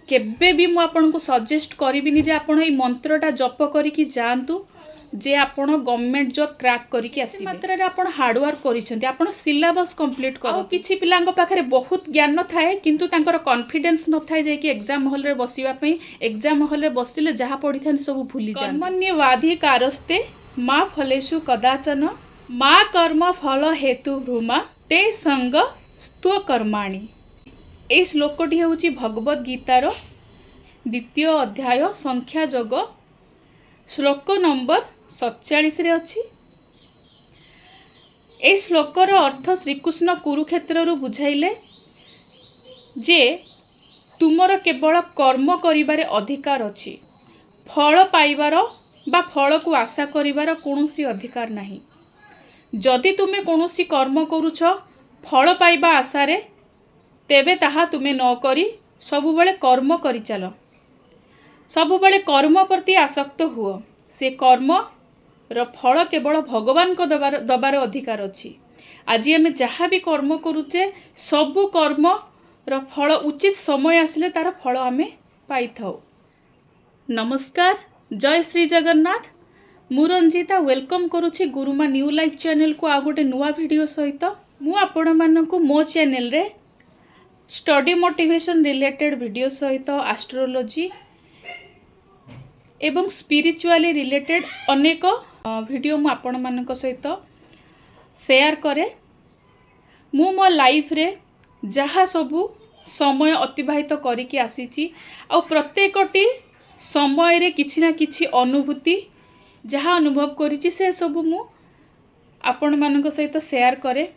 केबे भी मु आपन को सजेस्ट करिबिनी जे आपन ए मंत्रटा जप करिकी जांतु जे आपण गवर्नमेंट जॉब क्रैक करिकी आसी मात्रा रे आपण हार्ड वर्क करिसेंती आपण सिलेबस कंप्लीट करो किछि पिलांग पाखरे बहुत ज्ञान थाए किंतु तांकर कॉन्फिडेंस न थाए जे कि एग्जाम हॉल रे बसिबा पई एग्जाम हॉल रे बसिले जहा पढी थान सब भूली जान कर्मण्यवाधिकारस्ते मा फलेषु कदाचन मा कर्म फल हेतु भ्रूमा ते संग स्तु कर्माणि। ए श्लोकटी होची भगवत गीतार द्वितीय अध्याय संख्या जोग श्लोक नंबर 47 रे अछि। ए श्लोकर अर्थ श्रीकृष्ण कुरुक्षेत्र रु बुझाइले जे तुमर केवल कर्म करिबारे अधिकार अछि, फल पाइबार बा फल को आशा करिबार कोनोसी अधिकार नाही। जदि तुमे कोनोसी कर्म करूछ फल पाइबा आशा रे तेबे ताहा तुमे न करी सबुबले कर्म करि चलो, सबुबले कर्म प्रति आसक्त हुओ। से कर्म र फल केवल भगवान को दबार अधिकार अछि। आज आम जहाँ भी कर्म करुचे सबु कर्म र फल उचित समय आसिले तार फल आमे पाई थाउ। नमस्कार, जय श्री जगन्नाथ। मु रंजिता वेलकम करुछि गुरुमा न्यू लाइफ चैनल को आ गोटे नुआ वीडियो सहित। मु आपण मानकु मो चैनल रे स्टडी मोटिवेशन रिलेटेड वीडियो सहित एस्ट्रोलॉजी एवं स्पिरिचुअली रिलेटेड अनेक वीडियो मु आपण मानक सहित शेयर करे। मु मो लाइफ रे जहाँ सबू समय अतिबाहित करिकी आसीची आ प्रत्येकटी समय रे किछि ना किछि अनुभूति जहाँ अनुभव करिची से सबू मु आपण मानक सहित शेयर करे।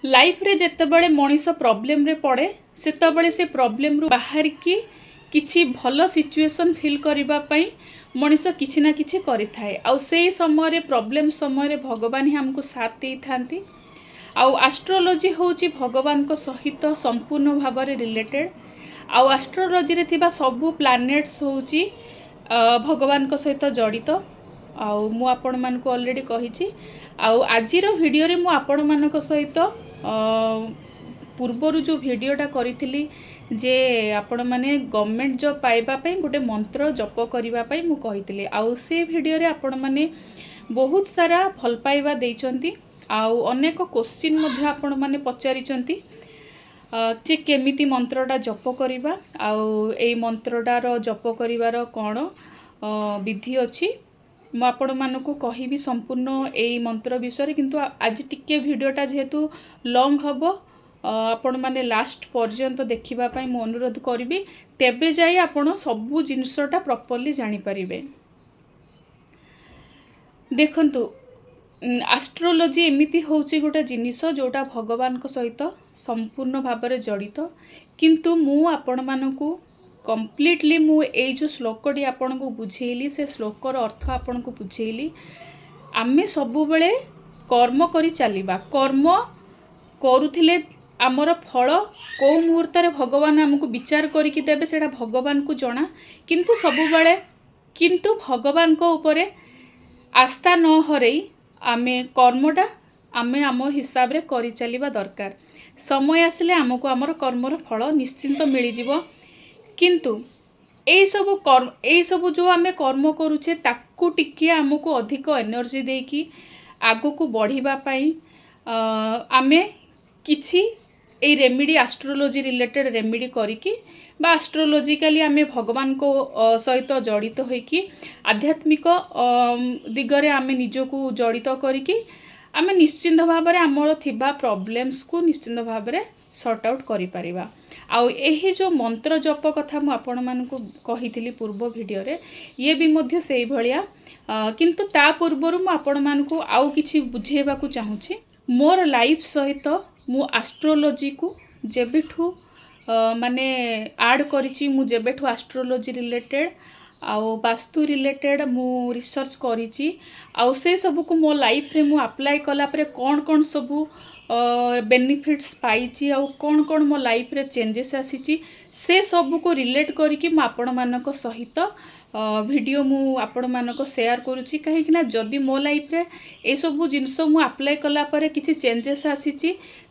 लाइफ रे जेतेबेले मनीष प्रॉब्लम रे पड़े सेतेबेले से प्रॉब्लम रु बाहर की किछि भल सिचुएशन फील करिबा पई मनीष किछि ना किछि करि थाए। आ सेही समय रे प्रॉब्लम समय रे भगवान ही हमको साथ दे थांती। आ एस्ट्रोलॉजी होची भगवान को सहित संपूर्ण भाव रे रिलेटेड। आ एस्ट्रोलॉजी रे थिबा सबु प्लैनेट्स होची भगवान को सहित जड़ित। आ मु आपण मान को ऑलरेडी कहिची। आ आजिर वीडियो रे मु आपण मान को सहित पूर्वरु जो वीडियोटा करिथिली जे आपण माने गवर्नमेंट जॉब पाइबा पई गोटे मंत्र जप करिबा पई मु कहिथिले। आ से वीडियो रे आपण माने बहुत सारा भल पाइबा देइचंती। आ अनेक क्वेश्चन मध्ये आपण माने पचारिचंती जे केमिति मंत्रटा जप करिबा आ ए मंत्रटार जप करिवार कोन विधि अछि। मु आपण मानकु कहिबी संपूर्ण ए मंत्र विषय किंतु आज टिके वीडियोटा जेहेतु लॉन्ग हबो आपण माने लास्ट पर्यंत देखिबा पई मु अनुरोध करिबी। तेबे जाई आपण सबु जिंसटा प्रॉपर्ली जानि परिबे। देखंतु एस्ट्रोलॉजी एमिति होची गोटे जिनिस जोटा भगवान को सहित संपूर्ण भाव रे जड़ित। किंतु मु आपण मानकु कंप्लीटली मु ए जो श्लोकटी आपण को बुझेली से श्लोकर अर्थ आपण को बुझेली। आमे सबु बेले कर्म करी चलीबा, कर्म करूथिले आमर फल को मुहूर्त रे भगवान हमको विचार करिकी देबे सेटा भगवान को जणा। किंतु सबु बेले किंतु भगवान को ऊपरे आस्था न हरई आमे कर्मटा आमे आम हिसाब रे करी चलीबा दरकार। समय आसिले हमको आमर कर्मर फल निश्चिंत मिली जिवो। किंतु ए सब जो आमे कर्म करूचे ताकू टिके हमको अधिक एनर्जी देकी आगो को बढ़िबा पई आमे किछि ए रेमेडी एस्ट्रोलॉजी रिलेटेड रेमेडी करिकी बा एस्ट्रोलॉजिकली आमे भगवान को सहित जड़ित होइकी आध्यात्मिक दिगरे आमे निजको जड़ित करिकी आमे निश्चिंत भाव रे हमर थिबा प्रॉब्लम्स को निश्चिंत भाव रे सॉर्ट आउट करि परिबा। आउ एही जो मंत्र जप कथा मु आपण मानकु कहिथिली पूर्व वीडियो रे ये भी मध्य सेही भलिया। किंतु ता पूर्वरु मु आपण मानकु आउ किछि बुझेबा को चाहूची। मोर लाइफ सहित मु एस्ट्रोलॉजी को जेबेठू माने ऐड करिछि। मु जेबेठू एस्ट्रोलॉजी रिलेटेड आउ वास्तु रिलेटेड मु रिसर्च करिछि। आउ से सब को मो लाइफ रे मु अप्लाई कला परे कोन कोन सब बेनिफिट्स पाई आउ कौन कौन मो लाइफ रे चेंजेस आसी से सब को रिलेट करिकी मु आपण मानक सहित वीडियो मु आपण मानक शेयर करुच्ची कहीं जदि मो लाइफ रे ए सब जिनस मु अप्लाई कला परे किछि चेंजेस आसी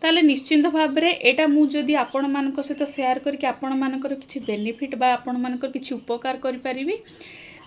ताले निश्चिंत भाव रे एटा मु जदि आपण मानक सहित शेयर करके आपण मानकर किछि बेनिफिट बा आपण मानकर किछि उपकार करि परिबी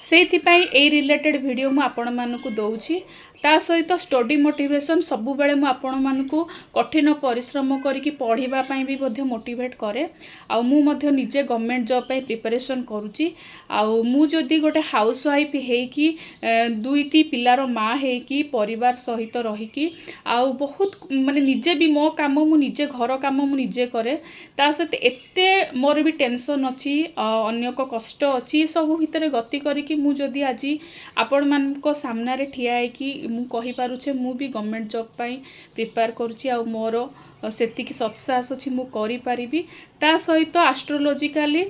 सेइथिपाई ए रिलेटेड वीडियो मु आपण मानक दउची ता सहित स्टडी मोटिवेशन सबु बेले मु आपण मानकु कठिन परिश्रम करिकी पढ़िबा पई भी मध्य मोटिवेट करे आ मु मध्य निजे गवर्नमेंट जॉब पई प्रिपरेशन करूची आ मु जदी गोटे हाउस वाइफ हेकी दुईटी पिलार माँ हेकी परिवार सहित रहीकी आ बहुत माने निजे भी मो काम मु निजे घर काम मु निजे करे ता सहित एते मोर भी टेंशन अछि अन्य को कष्ट अछि सब भितर गति करिकी मु जदी आज आपण मानको सामना रे ठिया हेकी मु कहि पारुछे मु भी गवर्नमेंट जॉब पई प्रिपेयर करूची आ मोर सेतिकी सत्साहस अछि मु करि परिबी ता सहित एस्ट्रोलॉजिकली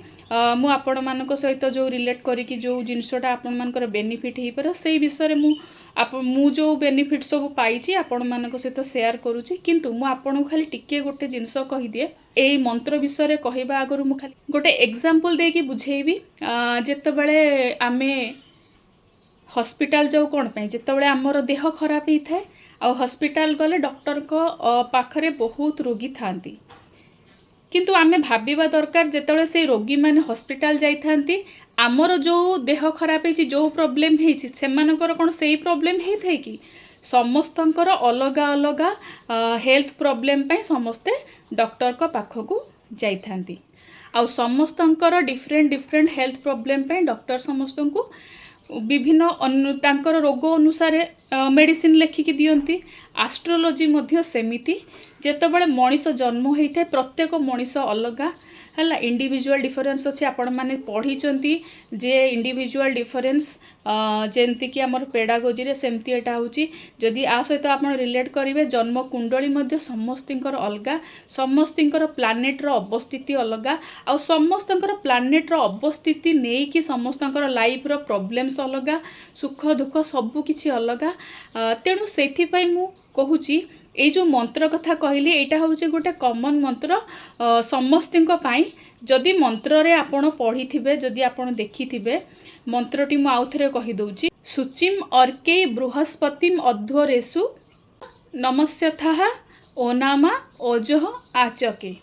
मु आपण मानक सहित जो रिलेट करिकी जो जिनसटा आपण मानकर बेनिफिट हे पर सेई विषय मु जो बेनिफिट सब पाइची आपण मानक सहित शेयर करूची किंतु मु आपण खाली टिके गोटे जिनस कहि दिए एई मंत्र विषय रे कहिबा आगरु मु खाली गोटे एग्जांपल देकी बुझेइबी जेते बेले आमे हॉस्पिटल जाऊ कौन पाई जिते आमर देह खराब होता है आ हॉस्पिटल गले डॉक्टर को पाखरे बहुत रोगी थांती किंतु आमे भाबिबा दरकार जेतले से रोगी माने हॉस्पिटल जाई थांती आमर जो देह खराब है जो प्रॉब्लम है सेमानकर कौन से प्रॉब्लम है थे कि समस्तंकर अलग अलग हेल्थ प्रॉब्लम पे समस्ते डॉक्टर को पाखकू जाई थांती आ समस्तंकर डिफरेंट डिफरेंट हेल्थ प्रॉब्लम पे डॉक्टर समस्त को विभिन्न तांकर रोग अनुसार मेडिसिन लेखिकी दियंती एस्ट्रोलॉजी मध्य सेमिति जेतेबेले मनीष जन्म होता है प्रत्येक मनीष अलगा है इंडिविजुअल डिफरेंस अच्छे आपण मैंने पढ़ी जे इंडिविजुअल डिफरेंस जेमती कि आमर पेडागोजी रे सेमती एटा होची जदि आ सहित आपण रिलेट करिवे जन्म कुंडली मध्य समस्तिंकर अलगा समस्तिंकर प्लानेट रो अवस्थिति अलगा आ समस्तंकर प्लानेट रो अवस्थिति नेई कि समस्तंकर लाइफ रो प्रॉब्लम्स अलगा सुख दुख सब किछि अलगा तेणु सेथि पई मु कहूची ए जो मंत्र कथा कहली एटा होचे गोटे कॉमन मंत्र समस्तिंक पाई जदि मंत्र रे आपण पढ़ी जदि आपण देखि मंत्रटी मु आउथरे कहि दउची सुचिम अर्के बृहस्पतिम अध्वरेषु नमस्यथः ओनामा ओजह आचके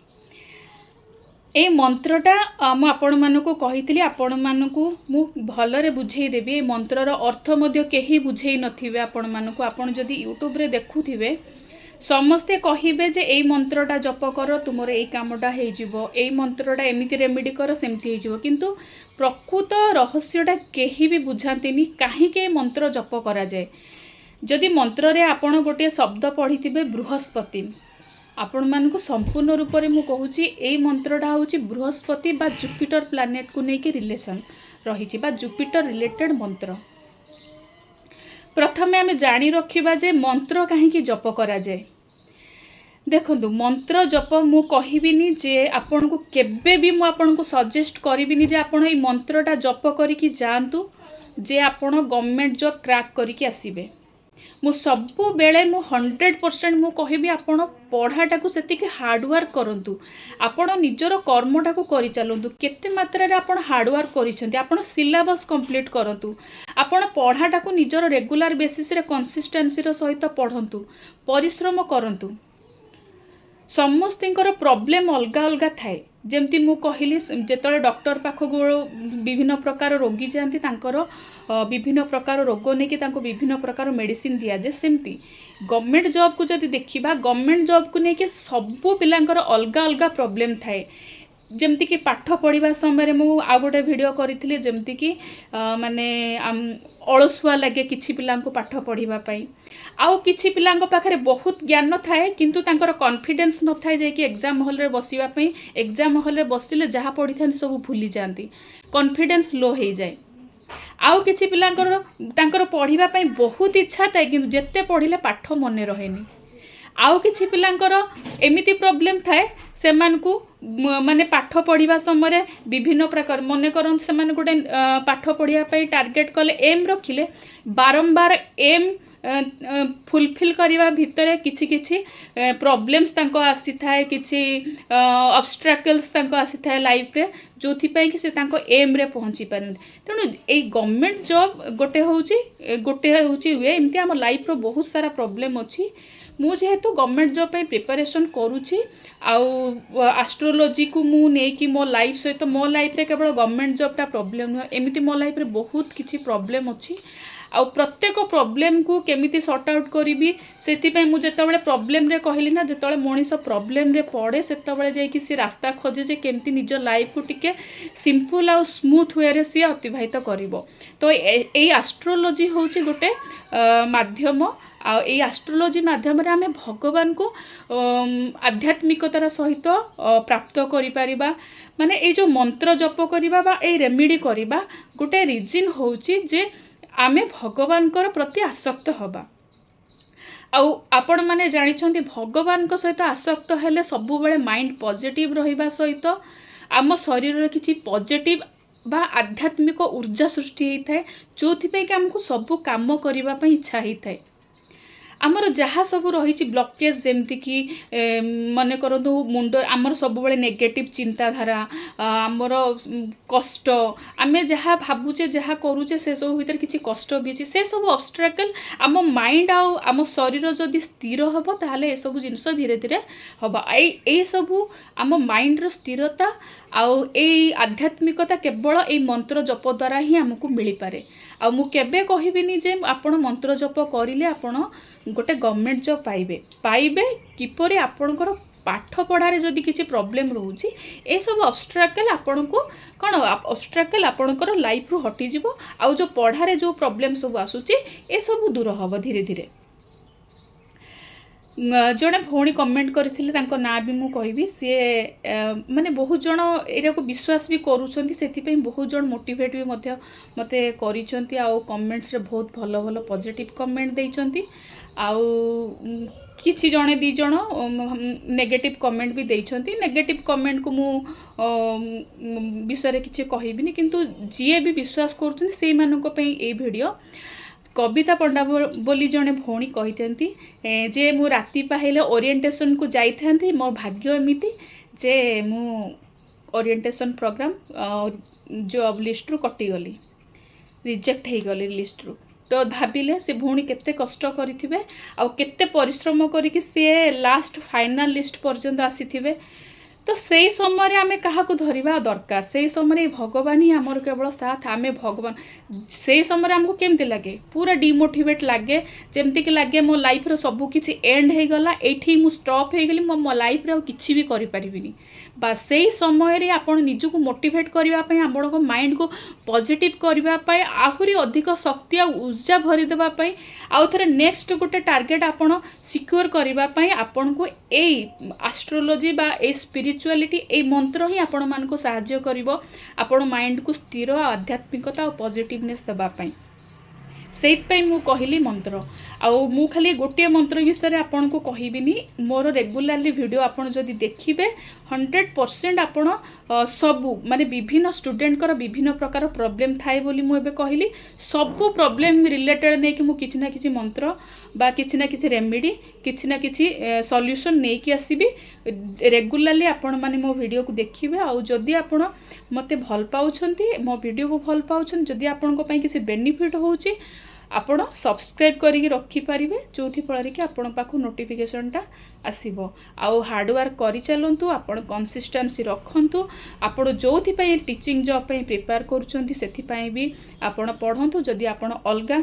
ए मंत्रटा मु आपण मानकु कहितली आपण मानकु मु भलरे बुझेई देबी ए मंत्रर अर्थ मध्य केही बुझेई नथिबे आपण मानकु आपण जदि यूट्यूब रे देखुथिबे समस्ते कहिबे जे एई मंत्रटा जप कर तुमर एई कामटा हे जिवो एई मंत्रटा एमिति रेमेडी कर सेमति हे जिवो किंतु प्रकृत रहस्यटा केही भी बुझांतिनी काहे के मंत्र जप करा जाय जदि मंत्र रे आपण गोटे शब्द पढ़िथिबे बृहस्पति आपण मानकु संपूर्ण रूप रे मु कहूची एई मंत्रटा होची बृहस्पति बा जुपिटर प्लैनेट को नेकी रिलेशन रहिछि बा जुपिटर रिलेटेड मंत्र प्रथमे आमे जानी रखिबा जे मंत्र काहे जप करा जाय देखंतु मंत्र जप मु कहिबिनी जे आपण को केबे भी मु आपण को सजेस्ट करिबिनी जे आपण ए मंत्रटा जप करिकी जानतु जे आपण गवर्नमेंट जॉब क्रैक करिकी आसीबे मु सबु बेले मु 100% मु कहिबी आपण पढ़ाटा को सेतिके हार्डवर्क करंतु आपण निजर कर्मटा को करि चलंतु केते मात्रा रे आपण हार्डवर्क करिसेंती आपण सिलेबस कंप्लीट करंतु आपण पढ़ाटा को निजर रेगुलर बेसिस रे कंसिस्टेंसी रो सहित पढ़ंतु परिश्रम करंतु समस्तिंकर प्रॉब्लम अलग अलग थाए जमती मु कहली जेतले डॉक्टर पाखक विभिन्न प्रकार रोगी जाती तांकर विभिन्न प्रकार रोग नहीं कि विभिन्न प्रकार मेडिसिन दिया जे सेमती गवर्नमेंट जॉब को जब देखा गवर्नमेंट जॉब को लेकिन सबू पिलांकर अलग अलग प्रॉब्लम थाए जमती कि पाठ पढ़ा समय मु आ गोटे वीडियो करी जमती कि माने अलसुआ लगे किछि पिलां को पाठ पढ़ा आउ किछि पिलां पाखरे बहुत ज्ञान थाए किंतु तांकर कॉन्फिडेंस न थाए जे कि एग्जाम हॉल रे बसिबा पई एग्जाम हॉल रे बसिले जहा पढ़ी थांती सब भूली जाती कॉन्फिडेंस लो हो जाए आउ किछि पिलांकर तांकर पढ़िबा पई बहुत इच्छा थाए किंतु जेते पढ़िले पाठ मने रहेनी आउ किछि पिलांकर एमिति प्रॉब्लम थाए सेमानकु माने पाठ पढ़िबा समय विभिन्न प्रकार मन करन से गोटे पाठ पढ़िया टार्गेट कले एम रखिले बारंबार एम फुलफिल करने भितर किछि किछि प्रॉब्लम्स तांको आसी थाए किछि ऑब्स्ट्रकल्स तांको आसी थाए लाइफ रे जोथि पई कि से तांको एम रे पहुंची पारन तेणु ए गवर्नमेंट जॉब गोटे होची वे एमती हम लाइफ रो बहुत सारा प्रॉब्लम अछि मु जेहेतु गवर्नमेंट जॉब पे प्रिपरेशन करूची आउ एस्ट्रोलॉजी को मु नै कि मो लाइफ सहित मो लाइफ रे केवल गवर्नमेंट जॉब टा प्रॉब्लम न एमिति मो लाइफ रे बहुत किछि प्रॉब्लम अछि आउ प्रत्येक प्रॉब्लम को केमिति सॉर्ट आउट करिवि सेति पे मु जेतबेले प्रॉब्लम रे कहली ना जेतबेले मनीष प्रॉब्लम रे पड़े सेतबेले जाय कि सी रास्ता खोजे जे केमिति निज लाइफ को टिके सिंपल आउ स्मूथ वे रे सी अतिबाहित करिवो तो एई एस्ट्रोलॉजी होची गोटे माध्यम आ एस्ट्रोलॉजी माध्यम रे आमे भगवान को आध्यात्मिकतार सहित प्राप्त करि परिबा माने ए जो मंत्र जप करिबा बा ए रेमेडी करिबा गोटे रीजन होची जे आमे भगवान कर प्रति आसक्त हबा आउ आपण माने जानि छथि भगवान को सहित आसक्त हेले सब बेले माइंड पॉजिटिव रहिबा सहित आम शरीर रे किछि पॉजिटिव बा आध्यात्मिक ऊर्जा सृष्टि होता है जो कि आमको सब काम करने इच्छा होता है आमर जहाँ सब रही ब्लॉकेज जमती कि मन करूँ मुंड आमर सब बड़े नेगेटिव चिंताधारा आमर कष्ट आम जहाँ भावुचे जहाँ करुचे से सब भीतर किसी कष्ट भी अच्छे से सब ऑब्स्ट्रकल आम माइंड आम शरीर जदि स्थिर हम ताहले ए सब जिनस धीरे धीरे हम ए सब आम माइंड स्थिरता आउ ए आध्यात्मिकता केवल ए मंत्र जप द्वारा ही आमको मिल पारे आ मु केबे कहबिनी जे आपण मंत्र जप करिले आपण गोटे गवर्नमेंट जॉब पाइबे किपरि आपणकर पाठ पढ़ारे जदि किसी प्रॉब्लम रोची ए सब ऑब्स्ट्रकल आपण को कौन ऑब्स्ट्रकल आपणकर लाइफ रु हटि जिवो आ जो पढ़ारे जो प्रॉब्लम सब आसुची ए सब दूर हम धीरे धीरे जड़े भौणी कमेंट करथिले तांको ना भी मु कहबी सी माने बहुत जन एरा को विश्वास भी करूछंती सेति पई बहुत जन मोटिवेट भी मध्य मते करिसंती आ कमेंट्स रे बहुत भलो भलो पॉजिटिव कमेंट देइचंती आउ किछि जणे दी जण नेगेटिव कमेंट भी देइचंती नेगेटिव कमेंट को मु विषय रे किछि कहबिनी किंतु जिए भी विश्वास करूछंती सेई मानको पई ए वीडियो कविता पंडा बोली जड़े भौणी कहते जे मु राति पाहिले ओरिएंटेशन को जाइथांती मोर भाग्य एमिति जे मु ओरिएंटेशन प्रोग्राम जॉब लिस्ट रु कटिगली रिजेक्ट हो गली लिस्ट रु तो भाविले से भौणी केते कष्ट करिथिबे आ केते परिश्रम करिकि से लास्ट फाइनल लिस्ट पर्यंत आसीथिबे तो से समय आमे कहा को धरिबा दरकार से समय भगवान ही आमर केवल साथ आमे भगवान से समय हमको केमती लगे पूरा डिमोटिवेट लगे जमती कि लगे मो लाइफ रो सब किछि एंड हे गला एठी मु स्टॉप हे गली मो लाइफ रे किछि भी करि परिबिनी बस से समय रे आपण निजु को मोटिवेट करबा पई आपण को माइंड को पॉजिटिव करबा पई आहुरी अधिक शक्ति आ ऊर्जा भरि देबा पई आउ थरे नेक्स्ट गोटे टार्गेट आपण सिक्योर करबा पई आपण को ए एस्ट्रोलॉजी बा ए स्पिरिचुअलिटी ए मंत्र ही आपण मान को सहाय्य करिवो आपण माइंड को स्थिर आध्यात्मिकता और पॉजिटिवनेस देबा पई से मु कहली मंत्र आउ मु खाली गोटे मंत्र विषय आपन को कहबिनी मोर रेगुलारली वीडियो आपन जदि देखिबे 100% आपन सबु माने विभिन्न स्टूडेंट कर विभिन्न प्रकार प्रॉब्लम थाए बोली मु एबे कहली सबु प्रॉब्लम रिलेटेड नै कि मु किछि ना किछि मंत्र बा किछि ना किछि रेमेडी किछि ना किछि सॉल्यूशन नै कि आसीबी रेगुलारली आपन माने मो वीडियो को देखिबे आउ जदि आपन मते भल पाउछंती मो वीडियो को भल पाउछन जदि आपन को पई किछि बेनिफिट होउची आपण सब्सक्राइब करिक रखी पारिबे जोथि फଳରେ कि आपण पाखु नोटिफिकेशन टा आसीबो आउ हार्ड वर्क करि चलंतु आपण कंसिस्टेंसी रखंतु आपण जोथि पई टीचिंग जॉब पई प्रिपेयर करूछंती सेथि पई भी आपण पढंतु जदि आपण अलगा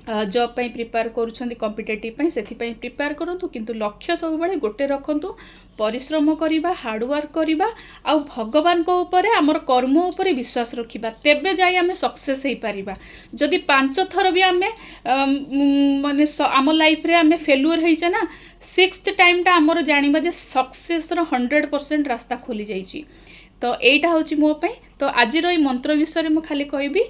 जॉब पई प्रिपेयर करूछंती कॉम्पिटिटिव पई सेथि पई प्रिपेयर करंतु किंतु लक्ष्य सब बेले गोटे रखंतु परिश्रम करिबा हार्ड वर्क करिबा आ भगवान को ऊपर हमर कर्म ऊपर विश्वास रखिबा तेबे जाई हमें सक्सेस हे पारिबा जदि 5 थर भी हमें माने आम लाइफ रे हमें फेल्युअर हेइछे ना 6th टाइम टा हमर जानिबा जे सक्सेस रो 100% रास्ता खोली जाईची तो एटा होची मो पई तो आज रो मंत्र विषय में खाली कहबी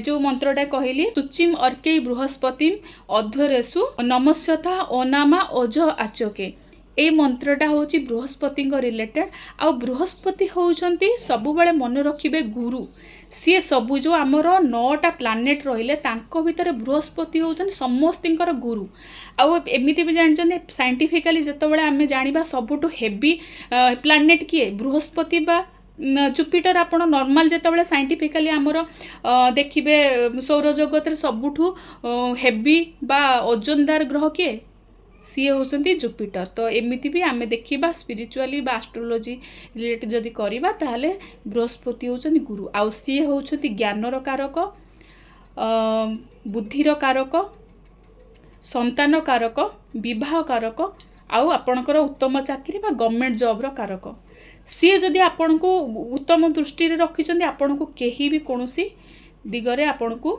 जो मंत्रटा कहली सुचिम अर्के बृहस्पतिम अध्वरेसु नमस्यथा ओनामा ओज आचके এই ମନ୍ତ୍ରଟା ହେଉଛି ବୃହସ୍ପତିଙ୍କ ରିଲେଟେଡ୍। ଆଉ ବୃହସ୍ପତି ହେଉଛନ୍ତି ସବୁବେଳେ ମନେ ରଖିବେ ଗୁରୁ। ସିଏ ସବୁ ଯେଉଁ ଆମର 9ଟା ପ୍ଲାନେଟ୍ ରହିଲେ ତାଙ୍କ ଭିତରେ ବୃହସ୍ପତି ହେଉଛନ୍ତି ସମସ୍ତଙ୍କର ଗୁରୁ। ଆଉ ଏମିତି ବି ଜାଣିଛନ୍ତି ସାଇଣ୍ଟିଫିକାଲି ଯେତେବେଳେ ଆମେ ଜାଣିବା ସବୁଠୁ ହେଭି ପ୍ଲାନେଟ୍ କିଏ, ବୃହସ୍ପତି ବା ଜୁପିଟର। ଆପଣ ନର୍ମାଲ ଯେତେବେଳେ ସାଇଣ୍ଟିଫିକାଲି ଆମର ଦେଖିବେ ସୌରଜଗତରେ ସବୁଠୁ ହେଭି ବା ଓଜନଦାର ଗ୍ରହ କିଏ, ସିଏ ହେଉଛନ୍ତି ଜୁପିଟର। ତ ଏମିତି ବି ଆମେ ଦେଖିବା ସ୍ପିରିଚୁଆଲି ବା ଆଷ୍ଟ୍ରୋଲୋଜି ରିଲେଟେଡ୍ ଯଦି କରିବା ତାହେଲେ ବୃହସ୍ପତି ହେଉଛନ୍ତି ଗୁରୁ। ଆଉ ସିଏ ହେଉଛନ୍ତି ଜ୍ଞାନର କାରକ, ବୁଦ୍ଧିର କାରକ, ସନ୍ତାନ କାରକ, ବିବାହ କାରକ, ଆଉ ଆପଣଙ୍କର ଉତ୍ତମ ଚାକିରି ବା ଗଭର୍ଣ୍ଣମେଣ୍ଟ ଜବ୍ର କାରକ। ସିଏ ଯଦି ଆପଣଙ୍କୁ ଉତ୍ତମ ଦୃଷ୍ଟିରେ ରଖିଛନ୍ତି ଆପଣଙ୍କୁ କେହି ବି କୌଣସି ଦିଗରେ ଆପଣଙ୍କୁ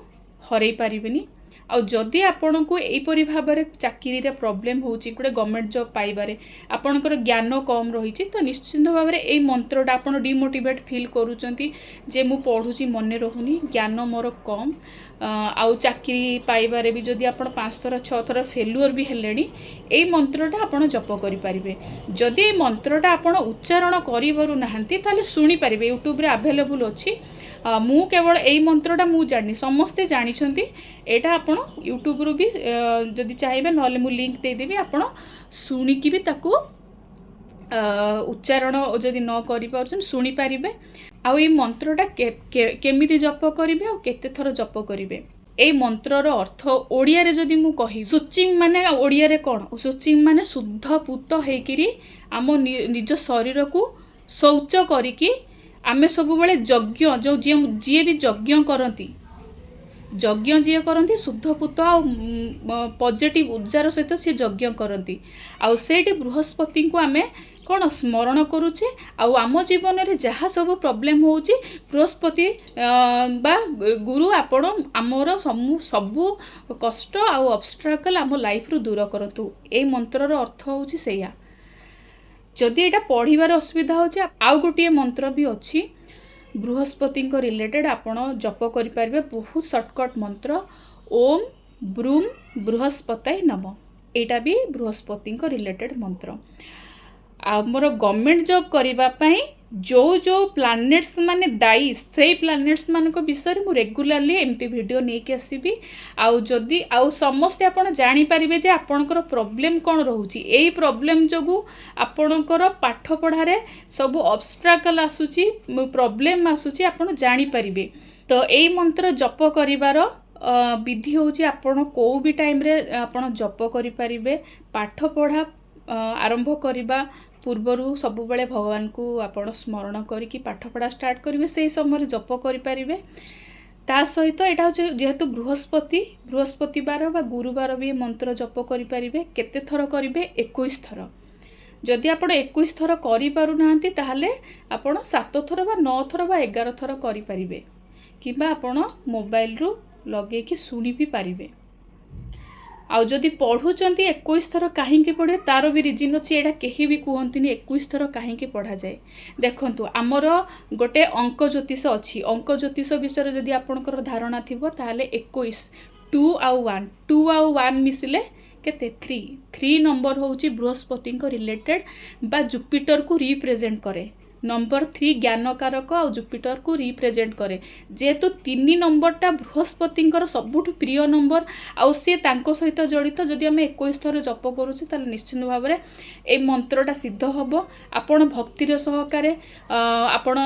ହରେଇ ପାରିବେନି। ଆଉ ଯଦି ଆପଣଙ୍କୁ ଏହିପରି ଭାବରେ ଚାକିରିରେ ପ୍ରୋବ୍ଲେମ୍ ହେଉଛି, ଗୋଟେ ଗଭର୍ଣ୍ଣମେଣ୍ଟ ଜବ୍ ପାଇବାରେ ଆପଣଙ୍କର ଜ୍ଞାନ କମ୍ ରହିଛି, ତ ନିଶ୍ଚିନ୍ତ ଭାବରେ ଏଇ ମନ୍ତ୍ରଟା ଆପଣ ଡିମୋଟିଭେଟ୍ ଫିଲ୍ କରୁଛନ୍ତି ଯେ ମୁଁ ପଢ଼ୁଛି ମନେ ରହୁନି, ଜ୍ଞାନ ମୋର କମ୍, ଆଉ ଚାକିରି ପାଇବାରେ ବି ଯଦି ଆପଣ 5 ଥର 6 ଥର ଫେଲୁଅର୍ ବି ହେଲେଣି, ଏଇ ମନ୍ତ୍ରଟା ଆପଣ ଜପ କରିପାରିବେ। ଯଦି ଏଇ ମନ୍ତ୍ରଟା ଆପଣ ଉଚ୍ଚାରଣ କରିପାରୁନାହାନ୍ତି ତାହେଲେ ଶୁଣିପାରିବେ, ୟୁଟ୍ୟୁବରେ ଆଭେଲେବୁଲ୍ ଅଛି। ମୁଁ କେବଳ ଏଇ ମନ୍ତ୍ରଟା ମୁଁ ଜାଣିନି, ସମସ୍ତେ ଜାଣିଛନ୍ତି। ଏଇଟା ଆପଣ ୟୁଟ୍ୟୁବରୁ ବି ଯଦି ଚାହିଁବେ, ନହେଲେ ମୁଁ ଲିଙ୍କ୍ ଦେଇଦେବି, ଆପଣ ଶୁଣିକି ବି ତାକୁ ଉଚ୍ଚାରଣ ଯଦି ନ କରିପାରୁଛନ୍ତି ଶୁଣିପାରିବେ। ଆଉ ଏଇ ମନ୍ତ୍ରଟା କେମିତି ଜପ କରିବେ ଆଉ କେତେ ଥର ଜପ କରିବେ, এই ମନ୍ତ୍ରର ଅର୍ଥ ଓଡ଼ିଆରେ ଯଦି ମୁଁ କହିବି, ସୁଚିଂ ମାନେ ଓଡ଼ିଆରେ କ'ଣ, ସୁଚିଂ ମାନେ ଶୁଦ୍ଧ ପୂତ ହେଇକିରି ଆମ ନିଜ ଶରୀରକୁ ଶୌଚ କରିକି ଆମେ ସବୁବେଳେ ଯଜ୍ଞ ଯିଏ ବି ଯଜ୍ଞ କରନ୍ତି ଶୁଦ୍ଧପୂତ ଆଉ ପଜିଟିଭ ଉର୍ଜାର ସହିତ ସିଏ ଯଜ୍ଞ କରନ୍ତି। ଆଉ ସେଇଠି ବୃହସ୍ପତିଙ୍କୁ ଆମେ କ'ଣ ସ୍ମରଣ କରୁଛେ। ଆଉ ଆମ ଜୀବନରେ ଯାହା ସବୁ ପ୍ରୋବ୍ଲେମ୍ ହେଉଛି ବୃହସ୍ପତି ବା ଗୁରୁ ଆପଣ ଆମର ସବୁ କଷ୍ଟ ଆଉ ଅବଷ୍ଟ୍ରାକଲ୍ ଆମ ଲାଇଫ୍ରୁ ଦୂର କରନ୍ତୁ। ଏଇ ମନ୍ତ୍ରର ଅର୍ଥ ହେଉଛି ସେଇଆ। ଯଦି ଏଇଟା ପଢ଼ିବାରେ ଅସୁବିଧା ହେଉଛି, ଆଉ ଗୋଟିଏ ମନ୍ତ୍ର ବି ଅଛି ବୃହସ୍ପତିଙ୍କ ରିଲେଟେଡ୍, ଆପଣ ଜପ କରିପାରିବେ, ବହୁତ ସର୍ଟକଟ୍ ମନ୍ତ୍ର, ଓମ୍ ବ୍ରୂମ୍ ବୃହସ୍ପତାୟ ନମ। ଏଇଟା ବି ବୃହସ୍ପତିଙ୍କ ରିଲେଟେଡ୍ ମନ୍ତ୍ର। ଆମର ଗଭର୍ଣ୍ଣମେଣ୍ଟ ଜବ୍ କରିବା ପାଇଁ ଯେଉଁ ପ୍ଲାନେଟ୍ସ ମାନେ ଦାୟୀ, ସେଇ ପ୍ଲାନେଟ୍ସ ମାନଙ୍କ ବିଷୟରେ ମୁଁ ରେଗୁଲାରଲି ଏମିତି ଭିଡ଼ିଓ ନେଇକି ଆସିବି। ଆଉ ସମସ୍ତେ ଆପଣ ଜାଣିପାରିବେ ଯେ ଆପଣଙ୍କର ପ୍ରୋବ୍ଲେମ୍ କ'ଣ ରହୁଛି। ଏଇ ପ୍ରୋବ୍ଲେମ୍ ଯୋଗୁଁ ଆପଣଙ୍କର ପାଠପଢ଼ାରେ ସବୁ ଅବଷ୍ଟ୍ରାକଲ୍ ଆସୁଛି, ପ୍ରୋବ୍ଲେମ୍ ଆସୁଛି, ଆପଣ ଜାଣିପାରିବେ। ତ ଏଇ ମନ୍ତ୍ର ଜପ କରିବାର ବିଧି ହେଉଛି, ଆପଣ କେଉଁ ବି ଟାଇମ୍ରେ ଆପଣ ଜପ କରିପାରିବେ। ପାଠପଢ଼ା ଆରମ୍ଭ କରିବା ପୂର୍ବରୁ ସବୁବେଳେ ଭଗବାନଙ୍କୁ ଆପଣ ସ୍ମରଣ କରିକି ପାଠପଢ଼ା ଷ୍ଟାର୍ଟ କରିବେ, ସେହି ସମୟରେ ଜପ କରିପାରିବେ। ତା ସହିତ ଏଇଟା ହେଉଛି ଯେହେତୁ ବୃହସ୍ପତିବାର ବା ଗୁରୁବାର ବି ମନ୍ତ୍ର ଜପ କରିପାରିବେ। କେତେ ଥର କରିବେ? 21 ଥର। ଯଦି ଆପଣ 21 ଥର କରିପାରୁନାହାନ୍ତି ତାହେଲେ ଆପଣ 7 ଥର ବା 9 ଥର ବା 11 ଥର କରିପାରିବେ, କିମ୍ବା ଆପଣ ମୋବାଇଲରୁ ଲଗେଇକି ଶୁଣି ବି ପାରିବେ। ଆଉ ଯଦି ପଢ଼ୁଛନ୍ତି 21 ଥର କାହିଁକି ପଢ଼ିବେ, ତାର ବି ରିଜିନ୍ ଅଛି। ଏଇଟା କେହି ବି କୁହନ୍ତିନି 21 ଥର କାହିଁକି ପଢ଼ାଯାଏ। ଦେଖନ୍ତୁ, ଆମର ଗୋଟେ ଅଙ୍କ ଜ୍ୟୋତିଷ ଅଛି। ଅଙ୍କ ଜ୍ୟୋତିଷ ବିଷୟରେ ଯଦି ଆପଣଙ୍କର ଧାରଣା ଥିବ ତାହେଲେ 21, 2 ଆଉ 1 ମିଶିଲେ କେତେ? 3 ନମ୍ବର ହେଉଛି ବୃହସ୍ପତିଙ୍କ ରିଲେଟେଡ୍ ବା ଜୁପିଟରକୁ ରିପ୍ରେଜେଣ୍ଟ କରେ। ନମ୍ବର 3 ଜ୍ଞାନକାରକ ଆଉ ଜୁପିଟରକୁ ରିପ୍ରେଜେଣ୍ଟ କରେ। ଯେହେତୁ 3 ନମ୍ବରଟା ବୃହସ୍ପତିଙ୍କର ସବୁଠୁ ପ୍ରିୟ ନମ୍ବର, ଆଉ ସିଏ ତାଙ୍କ ସହିତ ଜଡ଼ିତ। ଯଦି ଆମେ 21 ଥର ଜପ କରୁଛେ ତାହେଲେ ନିଶ୍ଚିତ ଭାବରେ ଏଇ ମନ୍ତ୍ରଟା ସିଦ୍ଧ ହେବ। ଆପଣ ଭକ୍ତିର ସହକାରେ ଆପଣ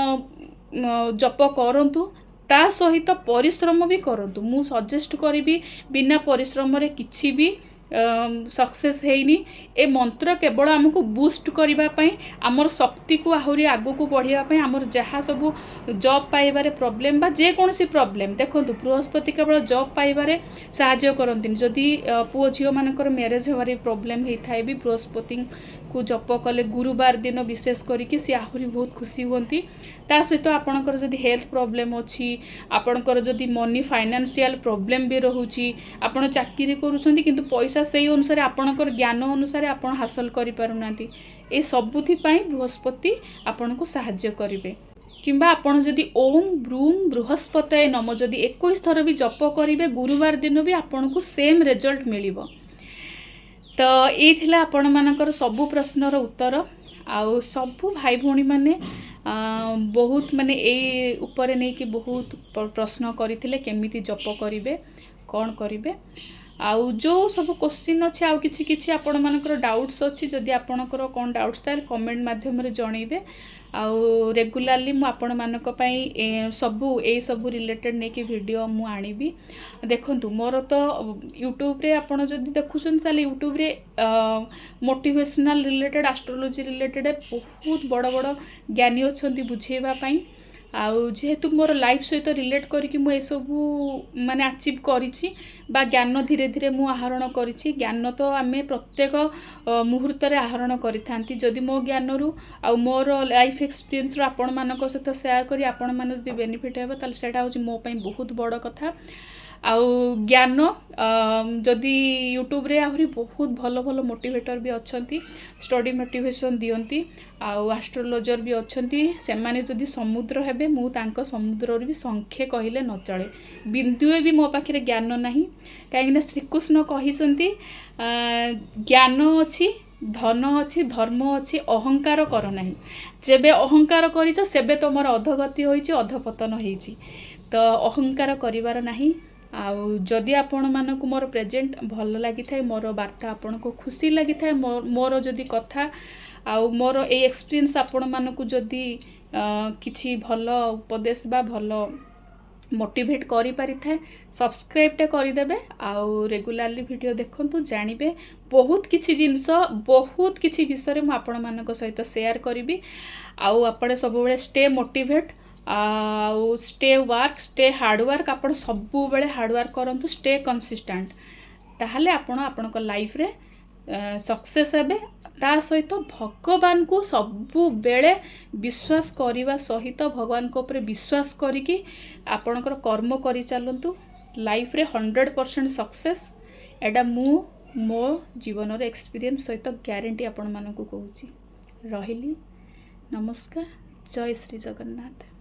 ଜପ କରନ୍ତୁ, ତା ସହିତ ପରିଶ୍ରମ ବି କରନ୍ତୁ। ମୁଁ ସଜେଷ୍ଟ କରିବି, ବିନା ପରିଶ୍ରମରେ କିଛି ବି ସକ୍ସେସ୍ ହେଇନି। ଏ ମନ୍ତ୍ର କେବଳ ଆମକୁ ବୁଷ୍ଟ କରିବା ପାଇଁ, ଆମର ଶକ୍ତିକୁ ଆହୁରି ଆଗକୁ ବଢ଼ିବା ପାଇଁ, ଆମର ଯାହା ସବୁ ଜବ୍ ପାଇବାରେ ପ୍ରୋବ୍ଲେମ୍ ବା ଯେକୌଣସି ପ୍ରୋବ୍ଲେମ୍, ଦେଖନ୍ତୁ ବୃହସ୍ପତି କେବଳ ଜବ୍ ପାଇବାରେ ସାହାଯ୍ୟ କରନ୍ତିନି। ଯଦି ପୁଅ ଝିଅମାନଙ୍କର ମ୍ୟାରେଜ୍ ହେବାରେ ପ୍ରୋବ୍ଲେମ୍ ହେଇଥାଏ ବି ବୃହସ୍ପତିଙ୍କୁ ଜପ କଲେ, ଗୁରୁବାର ଦିନ ବିଶେଷ କରିକି ସିଏ ଆହୁରି ବହୁତ ଖୁସି ହୁଅନ୍ତି। ତା ସହିତ ଆପଣଙ୍କର ଯଦି ହେଲ୍ଥ ପ୍ରୋବ୍ଲେମ୍ ଅଛି, ଆପଣଙ୍କର ଯଦି ମନି ଫାଇନାନ୍ସିଆଲ୍ ପ୍ରୋବ୍ଲେମ୍ ବି ରହୁଛି, ଆପଣ ଚାକିରି କରୁଛନ୍ତି କିନ୍ତୁ ପଇସା ସେଇ ଅନୁସାରେ ଆପଣଙ୍କର ଜ୍ଞାନ ଅନୁସାରେ ଆପଣ ହାସଲ କରିପାରୁନାହାନ୍ତି, ଏ ସବୁଥିପାଇଁ ବୃହସ୍ପତି ଆପଣଙ୍କୁ ସାହାଯ୍ୟ କରିବେ। କିମ୍ବା ଆପଣ ଯଦି ଓମ୍ ବ୍ରୂମ୍ ବୃହସ୍ପତାୟ ନମ ଯଦି 21 ଥର ବି ଜପ କରିବେ, ଗୁରୁବାର ଦିନ ବି ଆପଣଙ୍କୁ ସେମ୍ ରେଜଲ୍ଟ ମିଳିବ। तो ये थिला आपण मानकर सबु प्रश्नर उत्तर आउ सबु भाई भौणी माने बहुत माने ए ऊपर नहीं कि बहुत प्रश्न करथिले केमिति जप करिवे कौन करिवे आउ जो सब क्वेश्चन अच्छे आउ किछि किछि आपण मानकर डाउट्स अच्छी जदि आपणकर कौन डाउट्स तार कमेंट माध्यम रे जणैबे आउ रेगुलारली मु आपण मानक पई सबु ए सबु रिलेटेड नै कि वीडियो मु आनिबी देखंतु मोर तो यूट्यूब रे आपण जदि देखुछन ताले यूट्यूब रे मोटिवेशनल रिलेटेड एस्ट्रोलॉजी रिलेटेड बहुत बड़ बड़ ज्ञानी अछंती बुझेबा पई आउ जेहेतु मोर लाइफ सहित रिलेट करके मु सबू माने अचीव करिछि बा ज्ञान धीरे धीरे मु आहरण करिछि ज्ञान तो आमे प्रत्येक मुहूर्त रे आहरण करिथांती जदि मो ज्ञान रु आ मोर लाइफ एक्सपीरियंस रो आपण मानक सहित शेयर करी आपण मान जदि बेनिफिट हेबा ताले सेटा होछि मो पई बहुत बड़ कथा आउ ज्ञान जदि यूट्यूब रे आहुरी बहुत भलो भलो मोटिवेटर भी अछंती स्टडी मोटिवेशन दियंती आउ एस्ट्रोलॉजर भी अछंती से माने जदि समुद्र हेबे मु तांको समुद्र रे भी संख्ये कहिले न चले बिंदुए भी मो पाखरे ज्ञान नाही काहेकि श्रीकृष्ण कहिसंती ज्ञान अछि धन अच्छी धर्म अच्छी अहंकार कर नहीं जेबे अहंकार करिछ सेबे तमर अधगति होइछि अधपतन होइछि तो अहंकार करिवार नाही आउ जदि आपण मानक मोर प्रेजेंट भल लगी थाए मोर वार्ता आपण को खुशी लगी थाए मोर जदि कथा आउ मोर ए एक्सपीरियंस आपण मानक जदि किछि भल उपदेश बा भल मोटिवेट करि पारि थाए सब्सक्राइब टे करि देबे आउ रेगुलारली वीडियो देखंतु जानिबे बहुत किछि जिंस बहुत किछि विषय रे म आपण मानक सहित शेयर करिवि आउ आपण सब बेले स्टे मोटिवेट आउ stay work stay hard work आपण सबु बेले हार्ड वर्क करंतु स्टे कंसिस्टेंट ताहले आपण आपनक लाइफ रे सक्सेस हेबे ता सहित भगवान को सबु बेले विश्वास करिवा सहित भगवान को ऊपर विश्वास करिकि आपनकर कर्म करि चलंतु लाइफ रे 100% सक्सेस एडा मु मो जीवन रे एक्सपीरियंस सहित ग्यारंटी आपण मानकु कहूची रहिली नमस्कार जय श्री जगन्नाथ।